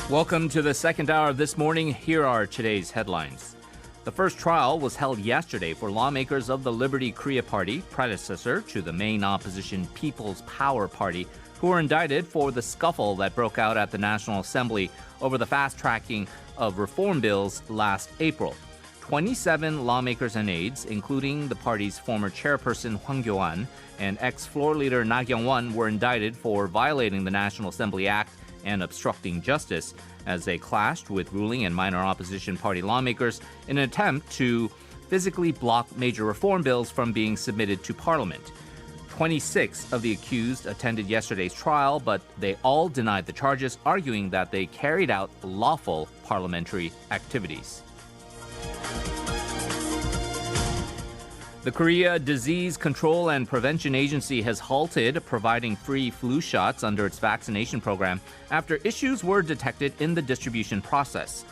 Welcome to the second hour of This Morning. Here are today's headlines. The first trial was held yesterday for lawmakers of the Liberty Korea Party, predecessor to the main opposition People's Power Party, who were indicted for the scuffle that broke out at the National Assembly over the fast-tracking of reform bills last April. 27 lawmakers and aides, including the party's former chairperson Hwang Kyo-an and ex-floor leader Na Kyung-won, were indicted for violating the National Assembly Act and obstructing justice as they clashed with ruling and minor opposition party lawmakers in an attempt to physically block major reform bills from being submitted to Parliament. 26 of the accused attended yesterday's trial, but they all denied the charges, arguing that they carried out lawful parliamentary activities. The Korea Disease Control and Prevention Agency has halted providing free flu shots under its vaccination program after issues were detected in the distribution process.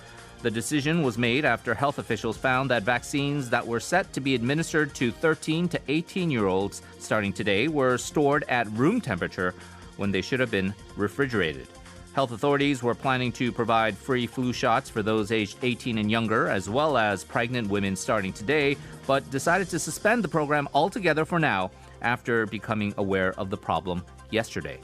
The decision was made after health officials found that vaccines that were set to be administered to 13 to 18-year-olds starting today were stored at room temperature when they should have been refrigerated. Health authorities were planning to provide free flu shots for those aged 18 and younger, as well as pregnant women starting today, but decided to suspend the program altogether for now after becoming aware of the problem yesterday.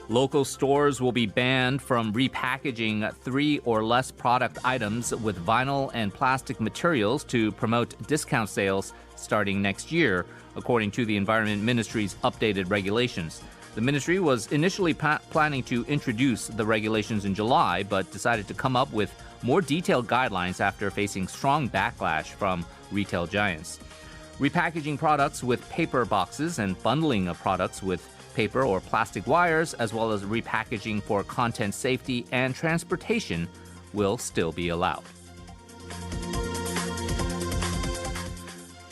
Local stores will be banned from repackaging 3 or less product items with vinyl and plastic materials to promote discount sales starting next year, according to the Environment Ministry's updated regulations. The ministry was initially planning to introduce the regulations in July, but decided to come up with more detailed guidelines after facing strong backlash from retail giants. Repackaging products with paper boxes and bundling of products with paper or plastic wires, as well as repackaging for content safety and transportation, will still be allowed.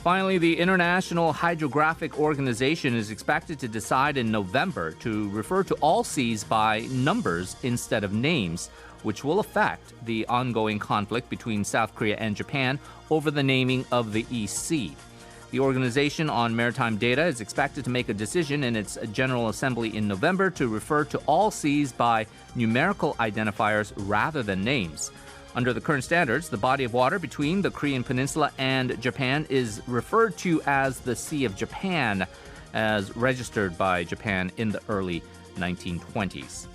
Finally, the International Hydrographic Organization is expected to decide in November to refer to all seas by numbers instead of names, which will affect the ongoing conflict between South Korea and Japan over the naming of the East Sea. The Organization on Maritime Data is expected to make a decision in its General Assembly in November to refer to all seas by numerical identifiers rather than names. Under the current standards, the body of water between the Korean Peninsula and Japan is referred to as the Sea of Japan, as registered by Japan in the early 1920s.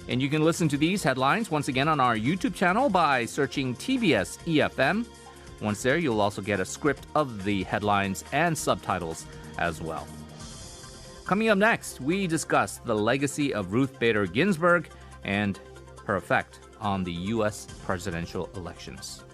And you can listen to these headlines once again on our YouTube channel by searching TBS eFM. Once there, you'll also get a script of the headlines and subtitles as well. Coming up next, we discuss the legacy of Ruth Bader Ginsburg and her effect on the U.S. presidential elections.